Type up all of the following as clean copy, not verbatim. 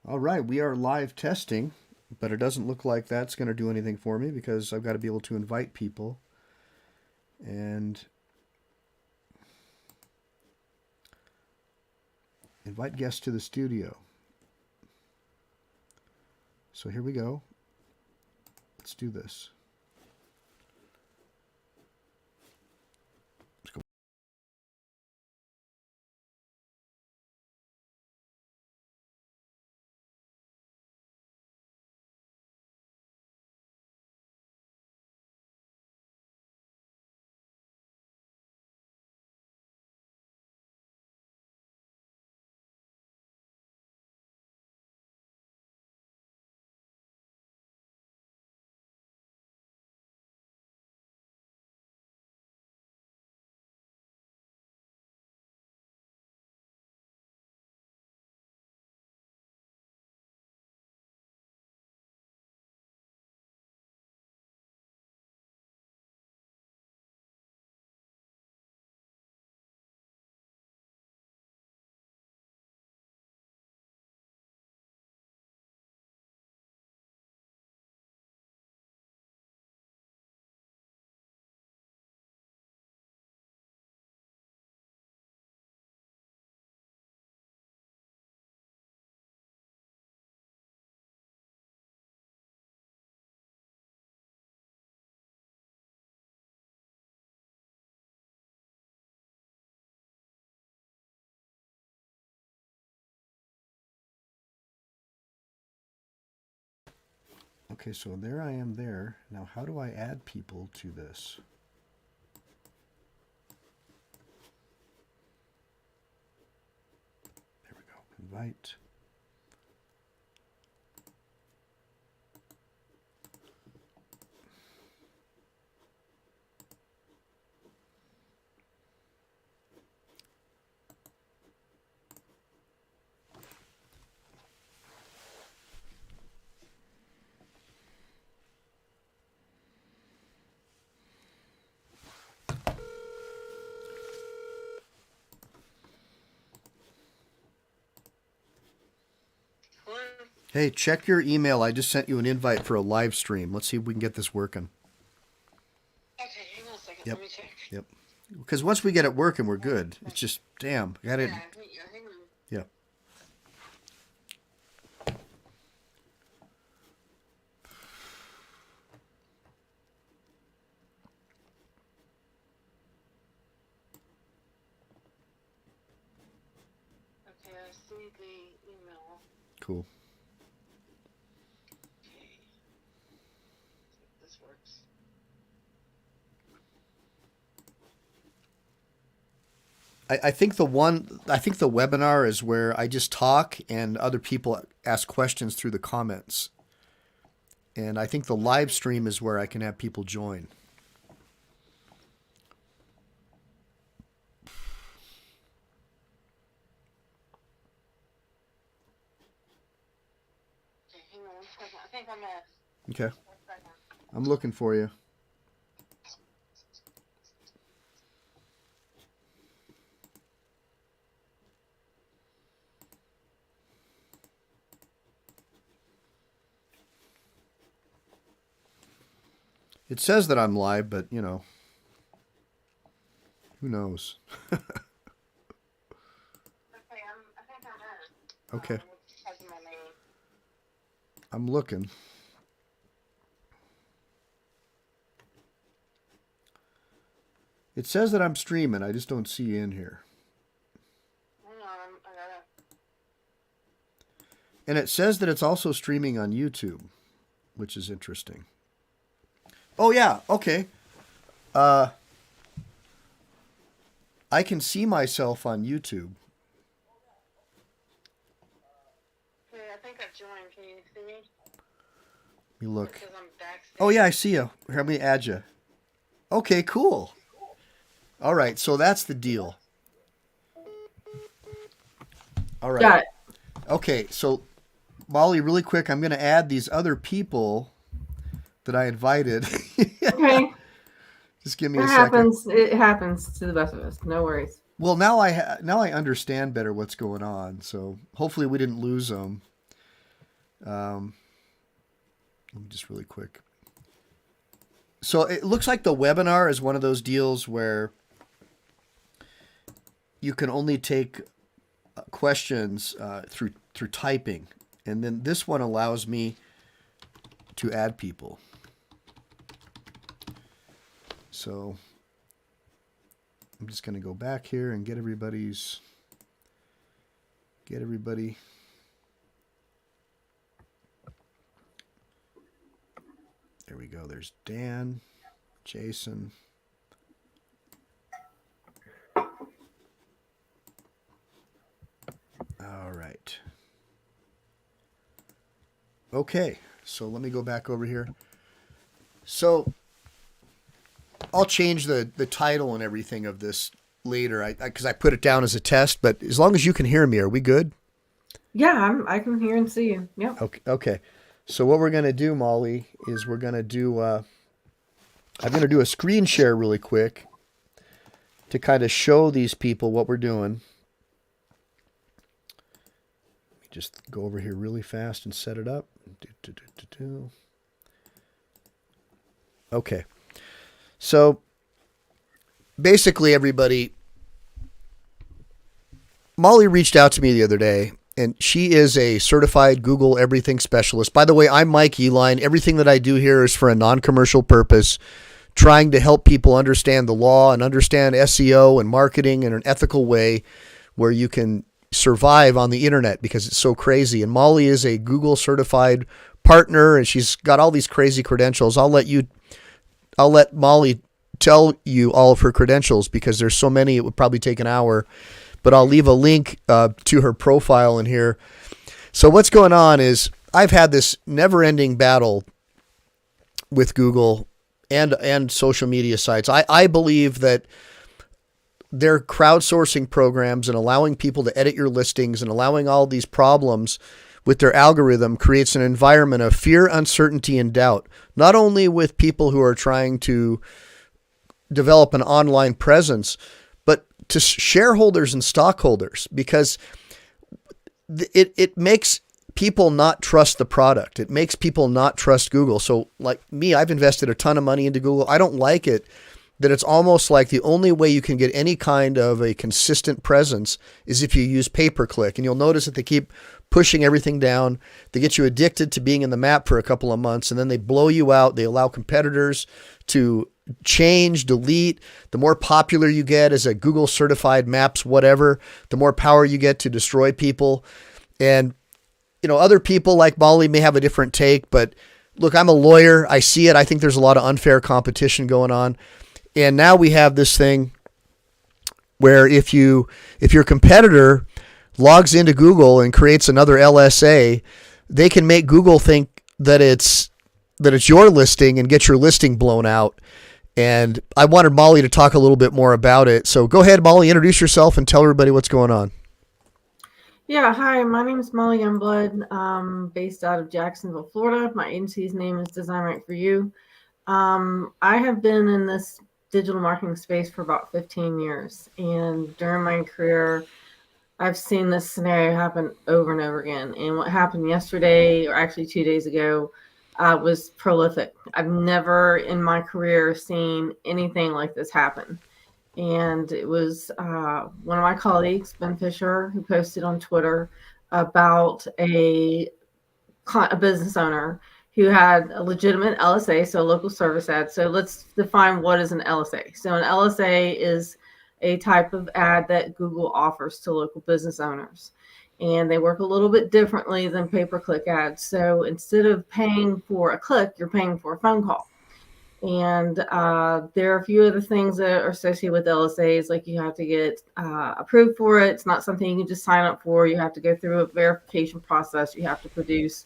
All right, we are live testing, but it doesn't look like that's going to do anything for me because I've got to be able to invite people and invite guests to the studio. So here we go. Let's do this. Let's go. Okay, so there I am there. Now, how do I add people to this? There we go. Invite. Hey, check your email. I just sent you an invite for a live stream. Let's see if we can get this working. Okay, hang on a second. Yep. Let me check. Yep. Because once we get it working, we're good. It's just, damn, I got it. Yeah, hang on. Yeah. Okay, I see the email. Cool. Okay, see if this works. I think the webinar is where I just talk and other people ask questions through the comments. And I think the live stream is where I can have people join. Okay, hang on one second. I think I'm at. Okay. One second. I'm looking for you. It says that I'm live, but you know, who knows? Okay, I think I'm in. Okay. Typing my name. I'm looking. It says that I'm streaming. I just don't see you in here. Hang on, I gotta. And it says that it's also streaming on YouTube, which is interesting. Oh yeah, okay. Uh, I can see myself on YouTube. Okay, I think I've joined. Can you see me? Let me look. Because I'm backstage. Oh yeah, I see you. Here, let me add you. Okay, cool. All right, so that's the deal. All right. Got it. Okay, so Molly, really quick, I'm going to add these other people that I invited. Okay. Just give me It a second. happens. It happens to the best of us. No worries. Well, now I understand better what's going on. So hopefully we didn't lose them. Let me just really quick. So it looks like the webinar is one of those deals where you can only take questions through typing, and then this one allows me to add people. So I'm just going to go back here and get everybody. There we go. There's Dan, Jason. All right. Okay, so let me go back over here. So I'll change the title and everything of this later, because I put it down as a test. But as long as you can hear me, are we good? Yeah, I can hear and see you. Yep. Okay. Okay. So what we're gonna do, Molly, is we're gonna do. I'm gonna do a screen share really quick to kind of show these people what we're doing. Let me just go over here really fast and set it up. Okay. So basically, everybody, Molly reached out to me the other day, and she is a certified Google everything specialist. By the way, I'm Mike Eline. Everything that I do here is for a non-commercial purpose, trying to help people understand the law and understand SEO and marketing in an ethical way where you can survive on the internet because it's so crazy. And Molly is a Google certified partner, and she's got all these crazy credentials. I'll let Molly tell you all of her credentials because there's so many it would probably take an hour, but I'll leave a link to her profile in here. So what's going on is I've had this never-ending battle with Google and social media sites. I believe that their crowdsourcing programs and allowing people to edit your listings and allowing all these problems with their algorithm creates an environment of fear, uncertainty, and doubt, not only with people who are trying to develop an online presence, but to shareholders and stockholders, because it makes people not trust the product. It makes people not trust Google. So like me, I've invested a ton of money into Google. I don't like it that it's almost like the only way you can get any kind of a consistent presence is if you use pay-per-click. And you'll notice that they keep pushing everything down. They get you addicted to being in the map for a couple of months, and then they blow you out. They allow competitors to change, delete. The more popular you get as a Google certified maps, whatever, the more power you get to destroy people. And, other people like Molly may have a different take, but look, I'm a lawyer. I see it. I think there's a lot of unfair competition going on. And now we have this thing where if your competitor logs into Google and creates another LSA, they can make Google think that it's your listing and get your listing blown out. And I wanted Molly to talk a little bit more about it. So go ahead, Molly, introduce yourself and tell everybody what's going on. Yeah, hi, my name is Molly Youngblood. I'm based out of Jacksonville, Florida. My agency's name is Design Right For You. I have been in this digital marketing space for about 15 years. And during my career, I've seen this scenario happen over and over again. And what happened yesterday, or actually 2 days ago, was prolific. I've never in my career seen anything like this happen. And it was one of my colleagues, Ben Fisher, who posted on Twitter about a business owner who had a legitimate LSA, so local service ad. So let's define what is an LSA. So an LSA is a type of ad that Google offers to local business owners. And they work a little bit differently than pay-per-click ads. So instead of paying for a click, you're paying for a phone call. And there are a few other things that are associated with LSAs, like you have to get approved for it. It's not something you can just sign up for. You have to go through a verification process. You have to produce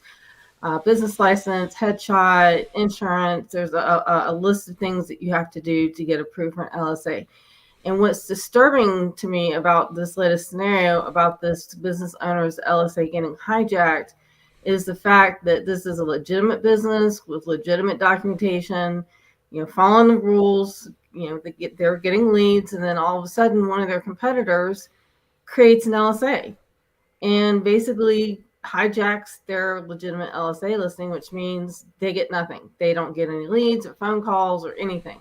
business license, headshot, insurance. There's a list of things that you have to do to get approved for an LSA. And what's disturbing to me about this latest scenario about this business owner's LSA getting hijacked is the fact that this is a legitimate business with legitimate documentation, following the rules, they're getting leads, and then all of a sudden one of their competitors creates an LSA and basically hijacks their legitimate LSA listing, which means they get nothing. They don't get any leads or phone calls or anything.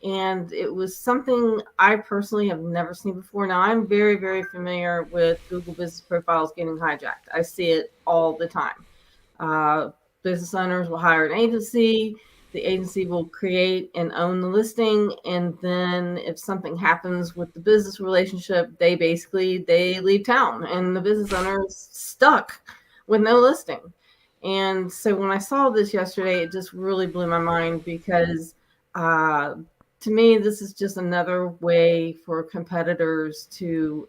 And it was something I personally have never seen before. Now, I'm very, very familiar with Google Business Profiles getting hijacked. I see it all the time. Business owners will hire an agency. The agency will create and own the listing, and then if something happens with the business relationship, they leave town, and the business owner is stuck with no listing. And so when I saw this yesterday, it just really blew my mind, because to me, this is just another way for competitors to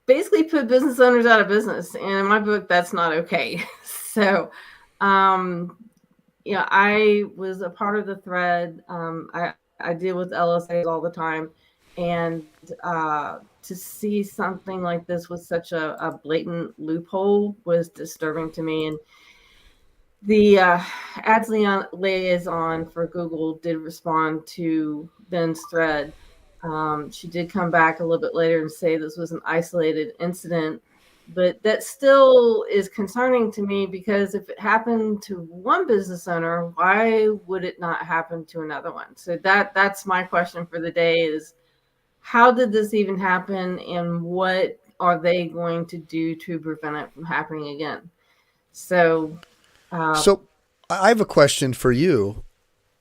basically put business owners out of business. And in my book, that's not okay. So, I was a part of the thread. I deal with LSAs all the time. And to see something like this with such a blatant loophole was disturbing to me. And the ads liaison for Google did respond to Ben's thread. She did come back a little bit later and say this was an isolated incident, but that still is concerning to me, because if it happened to one business owner, why would it not happen to another one? So that's my question for the day is, how did this even happen, and what are they going to do to prevent it from happening again? So I have a question for you.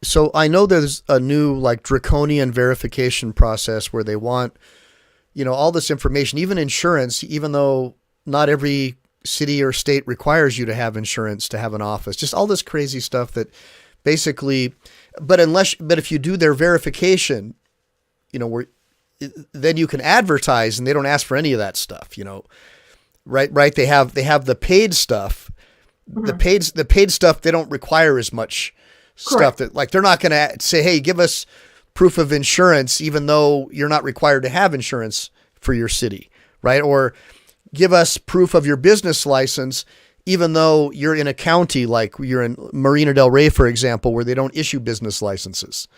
So I know there's a new like draconian verification process where they want, all this information, even insurance, even though not every city or state requires you to have insurance to have an office, just all this crazy stuff that basically, but if you do their verification, then you can advertise, and they don't ask for any of that stuff, right. They have the paid stuff. Mm-hmm. The paid stuff, they don't require as much stuff. That, like, they're not going to say, hey, give us proof of insurance, even though you're not required to have insurance for your city, right? Or give us proof of your business license, even though you're in a county, like you're in Marina Del Rey, for example, where they don't issue business licenses.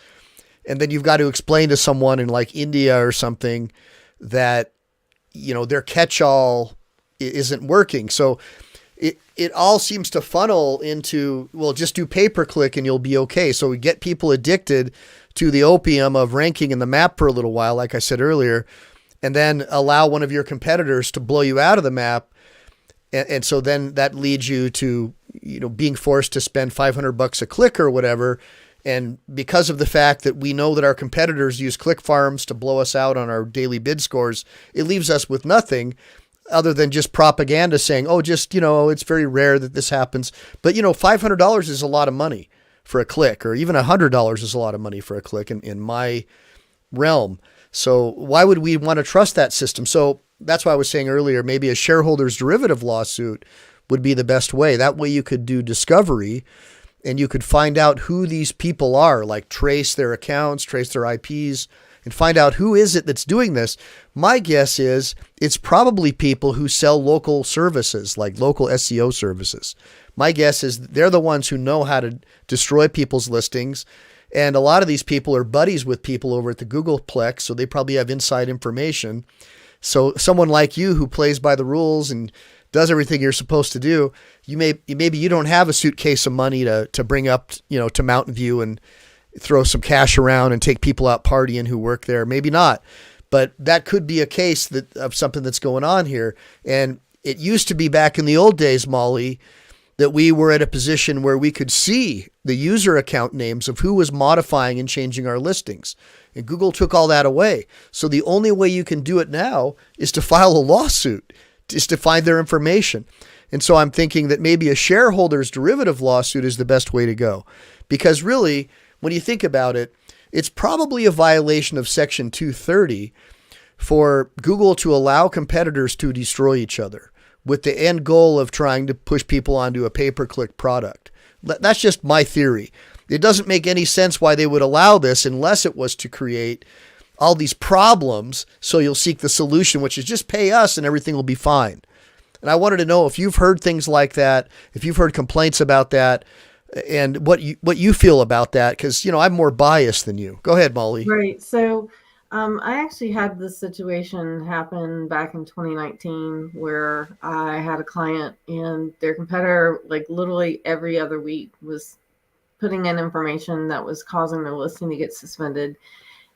And then you've got to explain to someone in like India or something that, their catch-all isn't working. So it all seems to funnel into, well, just do pay-per-click and you'll be okay. So we get people addicted to the opium of ranking in the map for a little while, like I said earlier, and then allow one of your competitors to blow you out of the map. And so then that leads you to, being forced to spend $500 a click or whatever. And because of the fact that we know that our competitors use click farms to blow us out on our daily bid scores, it leaves us with nothing other than just propaganda saying, oh, just, it's very rare that this happens. But, $500 is a lot of money for a click, or even $100 is a lot of money for a click in my realm. So why would we want to trust that system? So that's why I was saying earlier, maybe a shareholders derivative lawsuit would be the best way. That way you could do discovery and you could find out who these people are, like trace their accounts, trace their IPs, and find out who is it that's doing this. My guess is it's probably people who sell local services, like local SEO services. My guess is they're the ones who know how to destroy people's listings. And a lot of these people are buddies with people over at the Googleplex, so they probably have inside information. So someone like you who plays by the rules and does everything you're supposed to do, maybe you don't have a suitcase of money to bring up, to Mountain View and throw some cash around and take people out partying who work there. Maybe not, but that could be a case of something that's going on here. And it used to be back in the old days, Molly, that we were at a position where we could see the user account names of who was modifying and changing our listings. And Google took all that away. So the only way you can do it now is to file a lawsuit, is to find their information. And so I'm thinking that maybe a shareholders derivative lawsuit is the best way to go. Because really, when you think about it, it's probably a violation of Section 230 for Google to allow competitors to destroy each other with the end goal of trying to push people onto a pay-per-click product. That's just my theory. It doesn't make any sense why they would allow this unless it was to create all these problems so you'll seek the solution, which is just pay us and everything will be fine. And I wanted to know if you've heard things like that, if you've heard complaints about that, and what you feel about that, because I'm more biased than you. Go ahead, Molly. Right. So I actually had this situation happen back in 2019 where I had a client and their competitor, like literally every other week, was putting in information that was causing their listing to get suspended.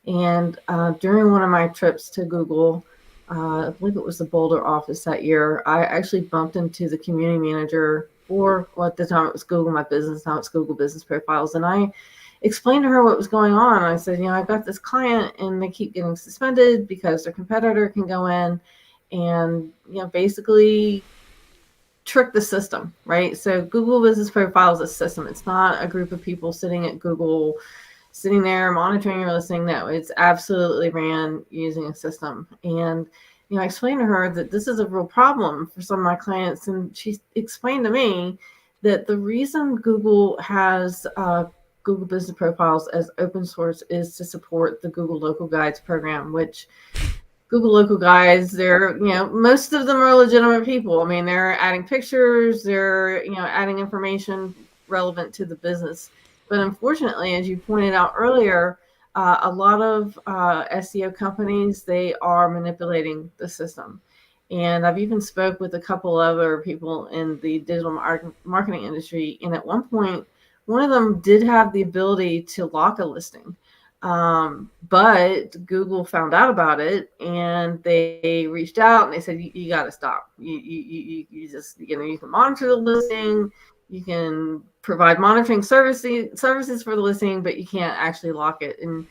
And during one of my trips to Google, I believe it was the Boulder office that year, I actually bumped into the community manager for, well, at the time it was Google My Business, now it's Google Business Profiles. And I explained to her what was going on. I said, I've got this client and they keep getting suspended because their competitor can go in and, basically trick the system, right? So Google Business Profile is a system. It's not a group of people sitting at Google, sitting there monitoring your listing. No, it's absolutely ran using a system. And I explained to her that this is a real problem for some of my clients, and she explained to me that the reason Google has Google Business Profiles as open source is to support the Google Local Guides program, which Google Local Guides, they're, most of them are legitimate people. I mean, they're adding pictures, they're, adding information relevant to the business. But unfortunately, as you pointed out earlier, a lot of SEO companies, they are manipulating the system. And I've even spoke with a couple other people in the digital marketing industry. And at one point, one of them did have the ability to lock a listing. But Google found out about it and they reached out and they said, you got to stop. You just, you can monitor the listing, you can provide monitoring services for the listing, but you can't actually lock it. And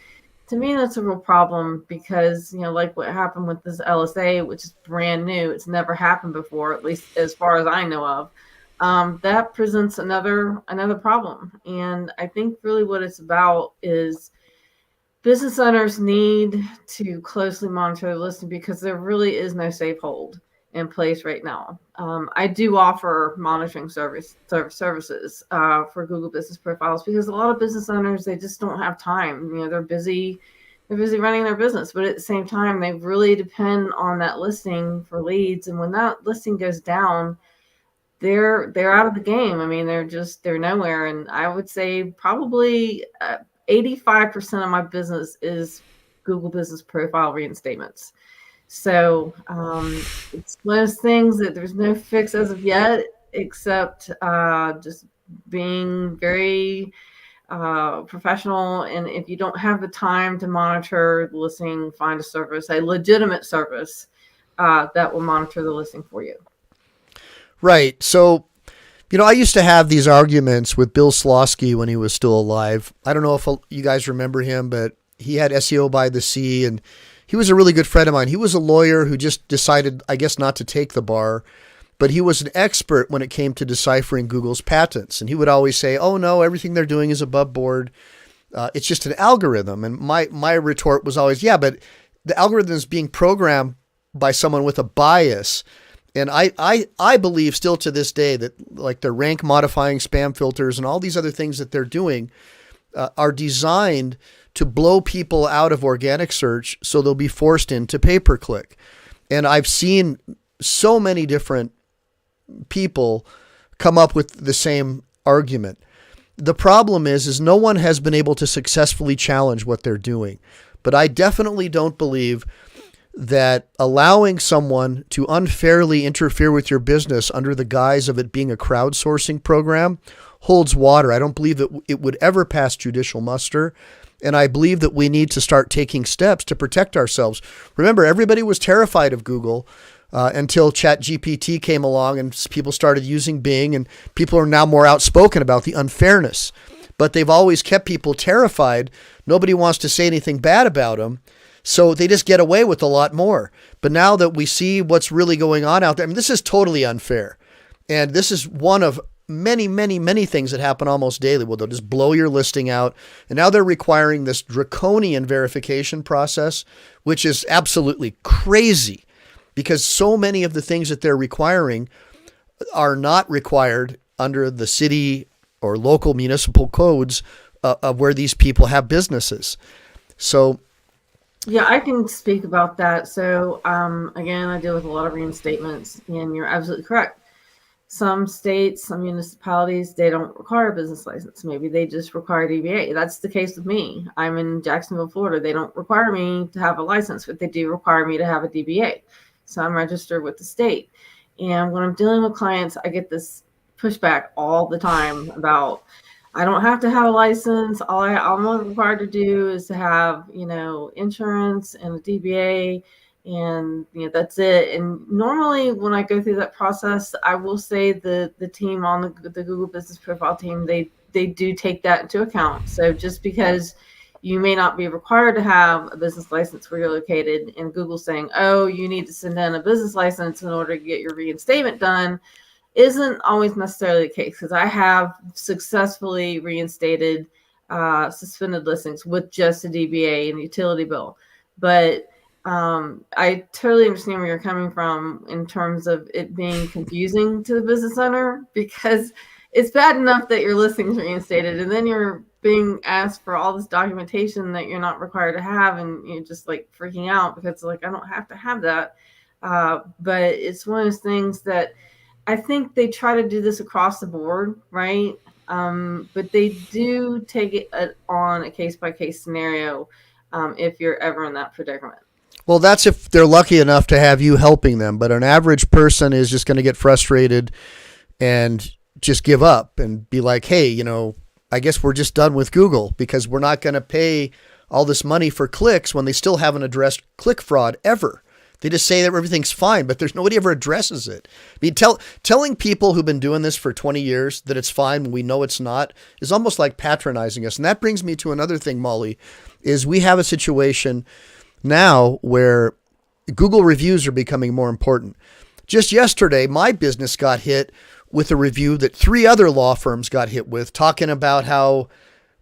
to me, that's a real problem because, like what happened with this LSA, which is brand new, it's never happened before, at least as far as I know of. That presents another problem. And I think really what it's about is business owners need to closely monitor the listing because there really is no safe hold in place right now. I do offer monitoring services for Google Business Profiles because a lot of business owners, they just don't have time. They're busy running their business, but at the same time, they really depend on that listing for leads. And when that listing goes down, they're out of the game. I mean, they're nowhere. And I would say probably 85% of my business is Google Business Profile reinstatements. So it's one of those things that there's no fix as of yet, except just being very professional. And if you don't have the time to monitor the listing, find a legitimate service that will monitor the listing for you. Right. So, I used to have these arguments with Bill Slosky when he was still alive. I don't know if you guys remember him, but he had SEO by the Sea, and he was a really good friend of mine. He was a lawyer who just decided, I guess, not to take the bar, but he was an expert when it came to deciphering Google's patents. And he would always say, oh, no, everything they're doing is above board. It's just an algorithm. And my retort was always, yeah, but the algorithm is being programmed by someone with a bias. And I believe still to this day that like the rank modifying spam filters and all these other things that they're doing are designed to blow people out of organic search so they'll be forced into pay-per-click. And I've seen so many different people come up with the same argument. The problem is no one has been able to successfully challenge what they're doing. But I definitely don't believe that allowing someone to unfairly interfere with your business under the guise of it being a crowdsourcing program holds water. I don't believe that it would ever pass judicial muster. And I believe that we need to start taking steps to protect ourselves. Remember, everybody was terrified of Google until ChatGPT came along and people started using Bing, and people are now more outspoken about the unfairness. But they've always kept people terrified. Nobody wants to say anything bad about them. So they just get away with a lot more. But now that we see what's really going on out there, I mean, this is totally unfair. And this is one of many, many, many things that happen almost daily. Well, they'll just blow your listing out. And now they're requiring this draconian verification process, which is absolutely crazy because so many of the things that they're requiring are not required under the city or local municipal codes of where these people have businesses. So yeah, I can speak about that. So again, I deal with a lot of reinstatements, and you're absolutely correct. Some states, some municipalities, they don't require a business license. Maybe they just require DBA. That's the case with me. I'm in Jacksonville, Florida. They don't require me to have a license, but they do require me to have a DBA. So I'm registered with the state. And when I'm dealing with clients, I get this pushback all the time about I don't have to have a license. All I'm required to do is to have, insurance and a DBA, and that's it. And normally when I go through that process, I will say the team on the Google Business Profile team, they do take that into account. So just because you may not be required to have a business license where you're located, and Google's saying, oh, you need to send in a business license in order to get your reinstatement done, isn't always necessarily the case, because I have successfully reinstated suspended listings with just a DBA and utility bill. But I totally understand where you're coming from in terms of it being confusing to the business owner, because it's bad enough that your listing's reinstated and then you're being asked for all this documentation that you're not required to have, and you're just like freaking out because like I don't have to have that. But it's one of those things that I think they try to do this across the board, right? But they do take it on a case by case scenario if you're ever in that predicament. Well, that's if they're lucky enough to have you helping them. But an average person is just going to get frustrated and just give up and be like, hey, I guess we're just done with Google because we're not going to pay all this money for clicks when they still haven't addressed click fraud ever. They just say that everything's fine, but there's nobody ever addresses it. I mean, telling people who've been doing this for 20 years that it's fine when we know it's not is almost like patronizing us. And that brings me to another thing, Molly, is we have a situation now where Google reviews are becoming more important. Just yesterday, my business got hit with a review that 3 other law firms got hit with, talking about how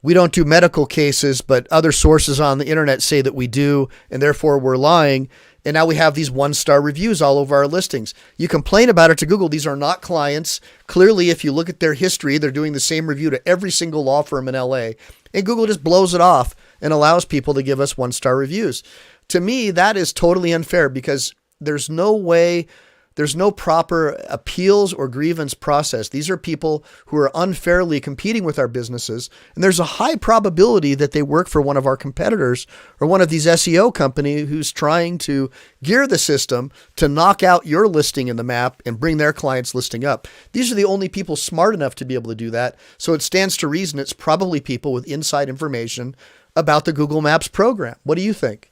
we don't do medical cases, but other sources on the internet say that we do, and therefore we're lying. And now we have these 1-star reviews all over our listings. You complain about it to Google. These are not clients. Clearly, if you look at their history, they're doing the same review to every single law firm in LA. And Google just blows it off and allows people to give us 1-star reviews. To me, that is totally unfair because there's no way, there's no proper appeals or grievance process. These are people who are unfairly competing with our businesses. And there's a high probability that they work for one of our competitors or one of these SEO companies who's trying to gear the system to knock out your listing in the map and bring their client's listing up. These are the only people smart enough to be able to do that. So it stands to reason it's probably people with inside information about the Google Maps program. What do you think?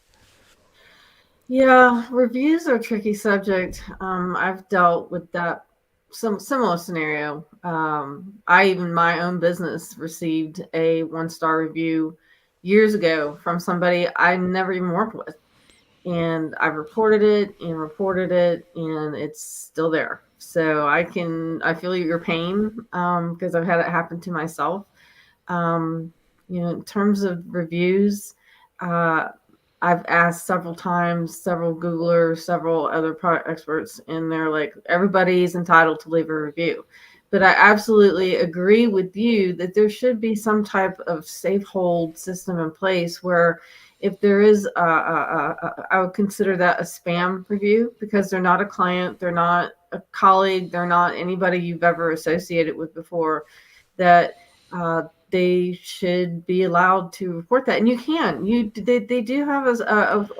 Yeah, reviews are a tricky subject. I've dealt with that some similar scenario. I even my own business received a 1-star review years ago from somebody I never even worked with, and I've reported it, and it's still there. So I feel your pain because I've had it happen to myself. In terms of reviews. I've asked several times, several Googlers, several other product experts, and they're like, everybody's entitled to leave a review. But I absolutely agree with you that there should be some type of safe hold system in place where if there is, I would consider that a spam review because they're not a client, they're not a colleague, they're not anybody you've ever associated with before, that they should be allowed to report that. And you can. They do have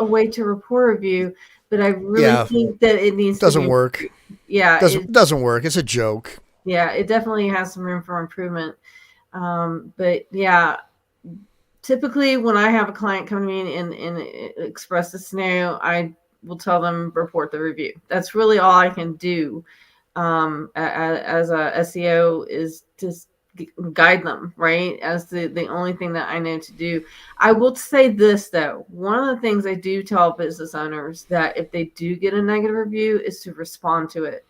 a way to report a review, but I really think that it needs Doesn't to be. work. Yeah, Doesn't work. It's a joke. Yeah, it definitely has some room for improvement. But yeah, typically when I have a client come to me and express the scenario, I will tell them report the review. That's really all I can do as a SEO is just guide them, right? As the only thing that I know to do. I will say this though. One of the things I do tell business owners that if they do get a negative review is to respond to it.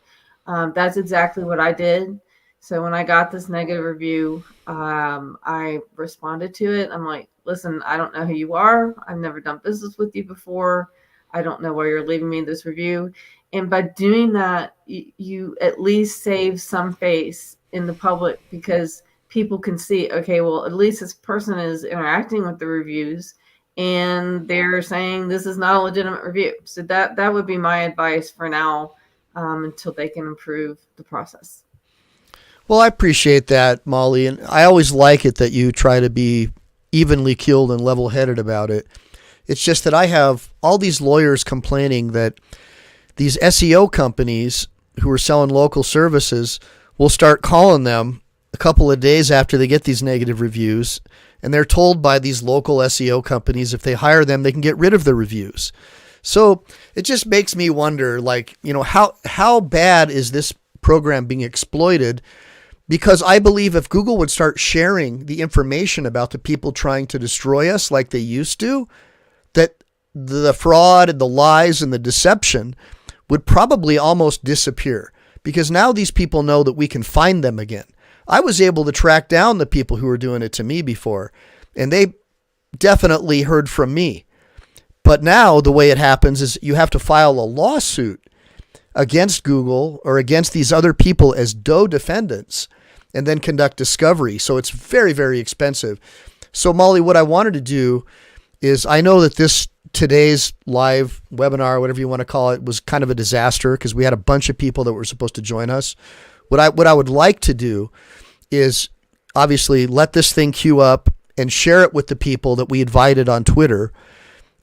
That's exactly what I did. So when I got this negative review, I responded to it. I'm like, listen, I don't know who you are. I've never done business with you before. I don't know why you're leaving me this review. And by doing that, you at least save some face in the public because people can see, okay, well, at least this person is interacting with the reviews and they're saying this is not a legitimate review. So that would be my advice for now until they can improve the process. Well, I appreciate that, Molly, and I always like it that you try to be evenly keeled and level headed about it. It's just that I have all these lawyers complaining that these SEO companies who are selling local services will start calling them a couple of days after they get these negative reviews. And they're told by these local SEO companies if they hire them, they can get rid of the reviews. So it just makes me wonder, like, how bad is this program being exploited? Because I believe if Google would start sharing the information about the people trying to destroy us like they used to, that the fraud and the lies and the deception would probably almost disappear, because now these people know that we can find them again. I was able to track down the people who were doing it to me before, and they definitely heard from me. But now the way it happens is you have to file a lawsuit against Google or against these other people as DOE defendants and then conduct discovery. So it's very, very expensive. So Molly, what I wanted to do is, I know that today's live webinar, whatever you want to call it, was kind of a disaster because we had a bunch of people that were supposed to join us. What I would like to do is obviously let this thing queue up and share it with the people that we invited on Twitter,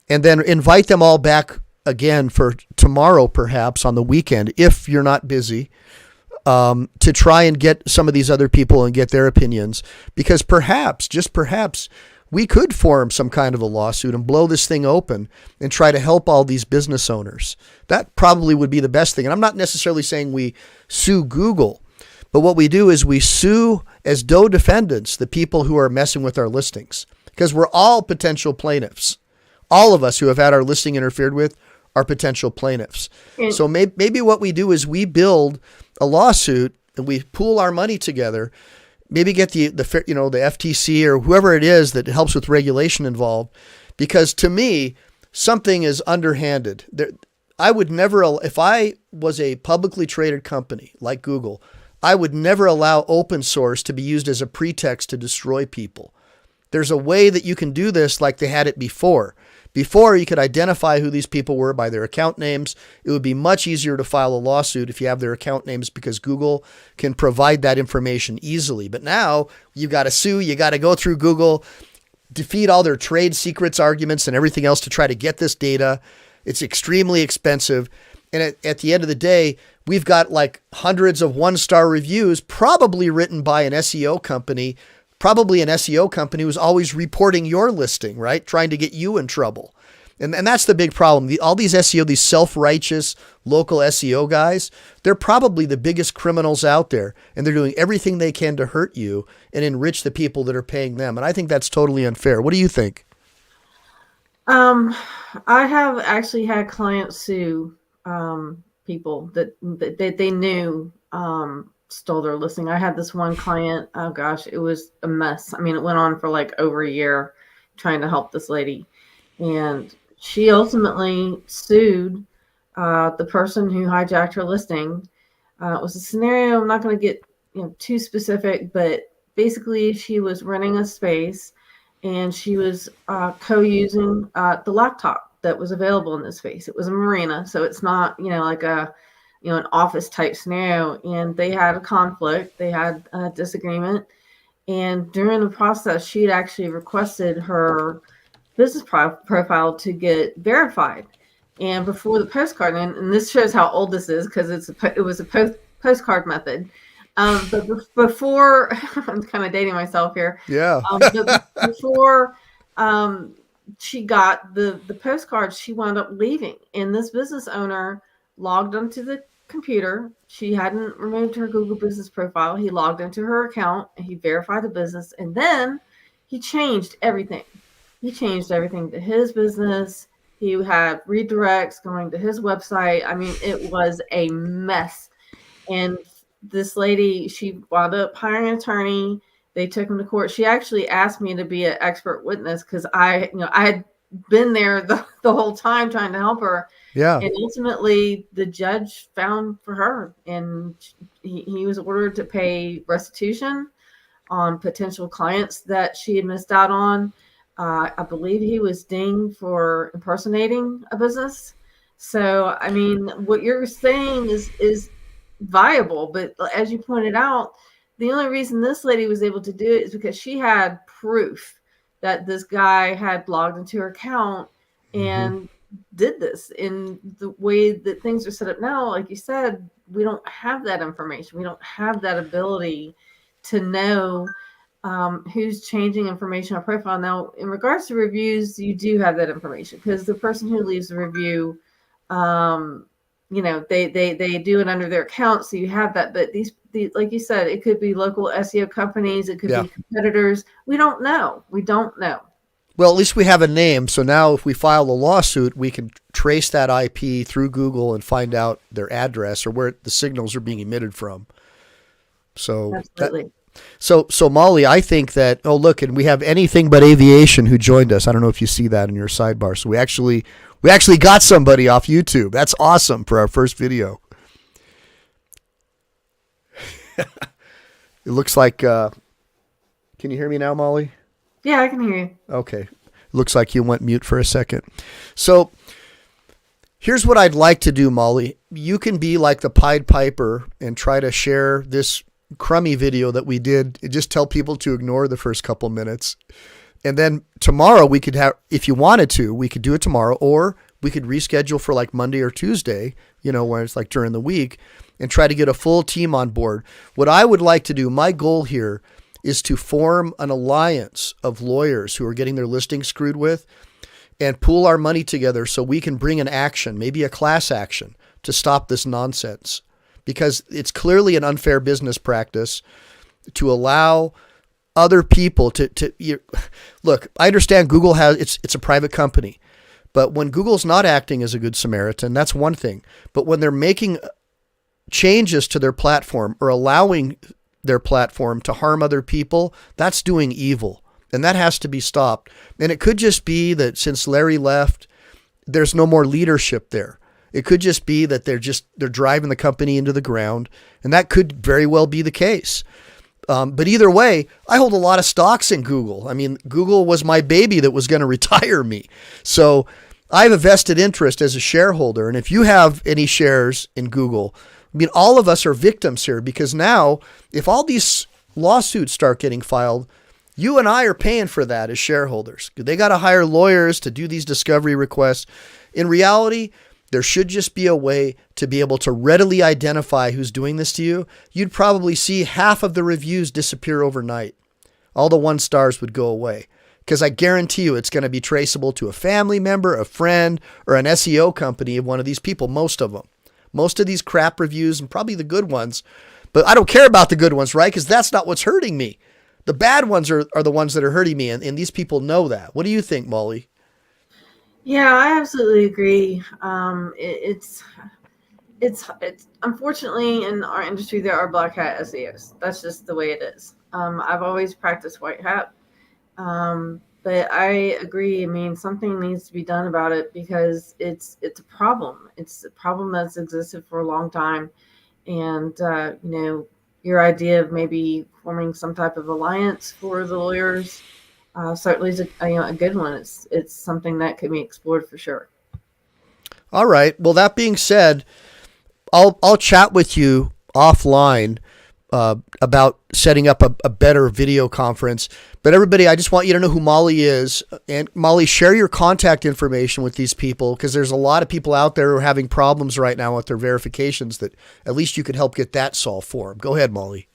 and then invite them all back again for tomorrow, perhaps on the weekend, if you're not busy, to try and get some of these other people and get their opinions, because perhaps, just perhaps, we could form some kind of a lawsuit and blow this thing open and try to help all these business owners. That probably would be the best thing. And I'm not necessarily saying we sue Google, but what we do is we sue as DOE defendants the people who are messing with our listings, because we're all potential plaintiffs. All of us who have had our listing interfered with are potential plaintiffs. So maybe what we do is we build a lawsuit and we pool our money together. Maybe get the FTC or whoever it is that helps with regulation involved, because to me, something is underhanded. I would never, if I was a publicly traded company like Google, I would never allow open source to be used as a pretext to destroy people. There's a way that you can do this like they had it before. Before, you could identify who these people were by their account names. It would be much easier to file a lawsuit if you have their account names, because Google can provide that information easily. But now you've got to sue. You got to go through Google, defeat all their trade secrets arguments and everything else to try to get this data. It's extremely expensive. And at the end of the day, we've got like hundreds of one-star reviews, probably written by an SEO company, probably an SEO company who's always reporting your listing, right? Trying to get you in trouble. And that's the big problem. All these SEO, these self-righteous local SEO guys, they're probably the biggest criminals out there. And they're doing everything they can to hurt you and enrich the people that are paying them. And I think that's totally unfair. What do you think? I have actually had clients sue people that they knew stole their listing. I had this one client, oh gosh, it was a mess. I mean, it went on for like over a year trying to help this lady. And she ultimately sued the person who hijacked her listing. It was a scenario, I'm not going to get too specific, but basically she was renting a space and she was co-using the laptop that was available in this space. It was a marina, so it's not, like an office type scenario, and they had a conflict. They had a disagreement. And during the process, she'd actually requested her business profile to get verified. And before the postcard, and this shows how old this is because it was a postcard method. But before, I'm kind of dating myself here. Yeah. But before she got the postcard, she wound up leaving. And this business owner logged onto the computer. She hadn't removed her Google business profile. He logged into her account and he verified the business. And then he changed everything. He changed everything to his business. He had redirects going to his website. I mean, it was a mess. And this lady, she wound up hiring an attorney. They took him to court. She actually asked me to be an expert witness because I had been there the whole time trying to help her. Yeah. And ultimately, the judge found for her, and he was ordered to pay restitution on potential clients that she had missed out on. I believe he was dinged for impersonating a business. So, I mean, what you're saying is viable, but as you pointed out, the only reason this lady was able to do it is because she had proof that this guy had logged into her account and did this. In the way that things are set up now, like you said, we don't have that information. We don't have that ability to know who's changing information on profile. Now, in regards to reviews, you do have that information because the person who leaves the review, they do it under their account, so you have that. But these, like you said, it could be local SEO companies, it could Yeah. be competitors. We don't know. Well, at least we have a name. So now if we file a lawsuit, we can trace that IP through Google and find out their address or where the signals are being emitted from. So Absolutely. So Molly, I think that, oh look, and we have Anything But Aviation who joined us. I don't know if you see that in your sidebar. So we actually got somebody off YouTube. That's awesome for our first video. It looks like can you hear me now, Molly? Yeah, I can hear you. Okay. Looks like you went mute for a second. So here's what I'd like to do, Molly. You can be like the Pied Piper and try to share this crummy video that we did and just tell people to ignore the first couple minutes. And then tomorrow we could have, if you wanted to, we could do it tomorrow, or we could reschedule for like Monday or Tuesday, where it's like during the week, and try to get a full team on board. What I would like to do, my goal here is to form an alliance of lawyers who are getting their listings screwed with and pool our money together so we can bring an action, maybe a class action, to stop this nonsense. Because it's clearly an unfair business practice to allow other people look, I understand Google it's a private company, but when Google's not acting as a good Samaritan, that's one thing. But when they're making changes to their platform or allowing their platform to harm other people, that's doing evil. And that has to be stopped. And it could just be that since Larry left, there's no more leadership there. It could just be that they're driving the company into the ground, and that could very well be the case. But either way, I hold a lot of stocks in Google. I mean, Google was my baby that was going to retire me. So I have a vested interest as a shareholder. And if you have any shares in Google, I mean, all of us are victims here, because now if all these lawsuits start getting filed, you and I are paying for that as shareholders. They got to hire lawyers to do these discovery requests. In reality, there should just be a way to be able to readily identify who's doing this to you. You'd probably see half of the reviews disappear overnight. All the 1 stars would go away, because I guarantee you it's going to be traceable to a family member, a friend, or an SEO company of one of these people, most of them. Most of these crap reviews, and probably the good ones, but I don't care about the good ones, right? Because that's not what's hurting me. The bad ones are the ones that are hurting me, and these people know that. What do you think, Molly? Yeah, I absolutely agree. It's unfortunately in our industry there are black hat SEOs. That's just the way it is. I've always practiced white hat, but I agree. I mean, something needs to be done about it, because it's a problem. It's a problem that's existed for a long time, and your idea of maybe forming some type of alliance for the lawyers. Certainly is a good one. It's something that can be explored for sure. All right. Well, that being said, I'll chat with you offline about setting up a better video conference. But everybody, I just want you to know who Molly is. And Molly, share your contact information with these people, because there's a lot of people out there who are having problems right now with their verifications that at least you could help get that solved for them. Go ahead, Molly.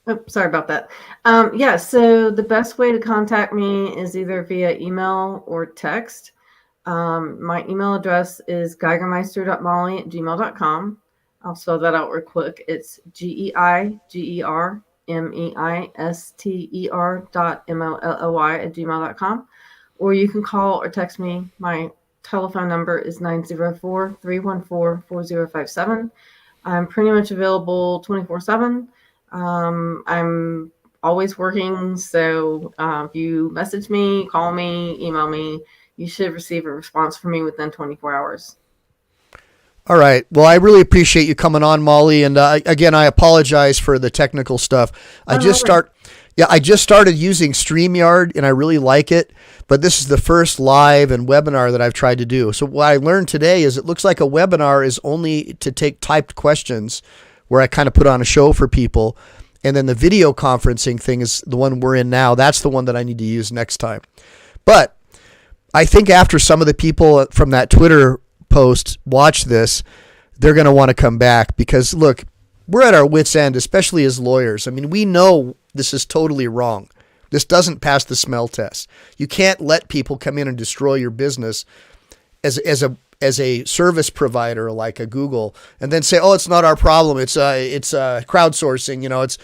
Oh, sorry about that. Yeah, so the best way to contact me is either via email or text. My email address is geigermeister.molly@gmail.com. I'll spell that out real quick. It's GEIGERMEISTER.MOLLY@gmail.com. Or you can call or text me. My telephone number is 904-314-4057. I'm pretty much available 24/7. I'm always working, so if you message me, call me, email me, you should receive a response from me within 24 hours. All right. Well, I really appreciate you coming on, Molly. And again, I apologize for the technical stuff. I just Yeah, I just started using StreamYard and I really like it, but this is the first live and webinar that I've tried to do. So what I learned today is it looks like a webinar is only to take typed questions where I kind of put on a show for people. And then the video conferencing thing is the one we're in now. That's the one that I need to use next time. But I think after some of the people from that Twitter post watch this, they're going to want to come back because, look, we're at our wits' end, especially as lawyers. I mean, we know this is totally wrong. This doesn't pass the smell test. You can't let people come in and destroy your business as a service provider like a Google and then say, oh, it's not our problem. It's crowdsourcing.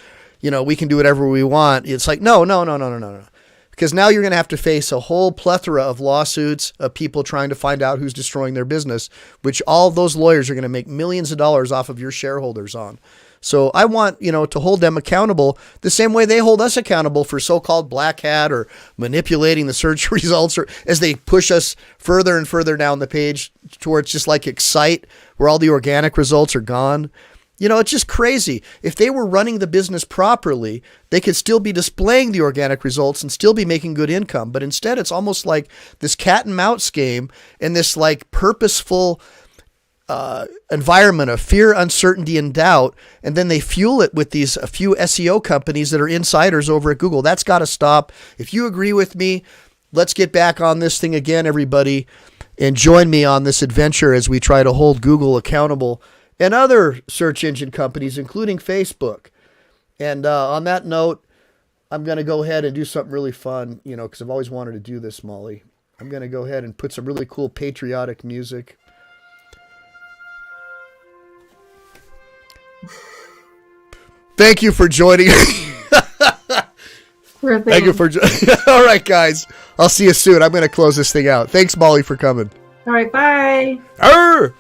We can do whatever we want. It's like, no. Because now you're going to have to face a whole plethora of lawsuits of people trying to find out who's destroying their business, which all those lawyers are going to make millions of dollars off of your shareholders on. So I want, to hold them accountable the same way they hold us accountable for so-called black hat or manipulating the search results, or as they push us further and further down the page towards just like Excite, where all the organic results are gone. It's just crazy. If they were running the business properly, they could still be displaying the organic results and still be making good income. But instead, it's almost like this cat and mouse game and this like purposeful environment of fear, uncertainty, and doubt. And then they fuel it with a few SEO companies that are insiders over at Google. That's got to stop. If you agree with me, let's get back on this thing again, everybody, and join me on this adventure as we try to hold Google accountable and other search engine companies, including Facebook. And on that note, I'm going to go ahead and do something really fun, because I've always wanted to do this, Molly. I'm going to go ahead and put some really cool patriotic music. Thank you for joining. Thank you for all right, guys. I'll see you soon. I'm going to close this thing out. Thanks, Molly, for coming. All right, bye. Arr!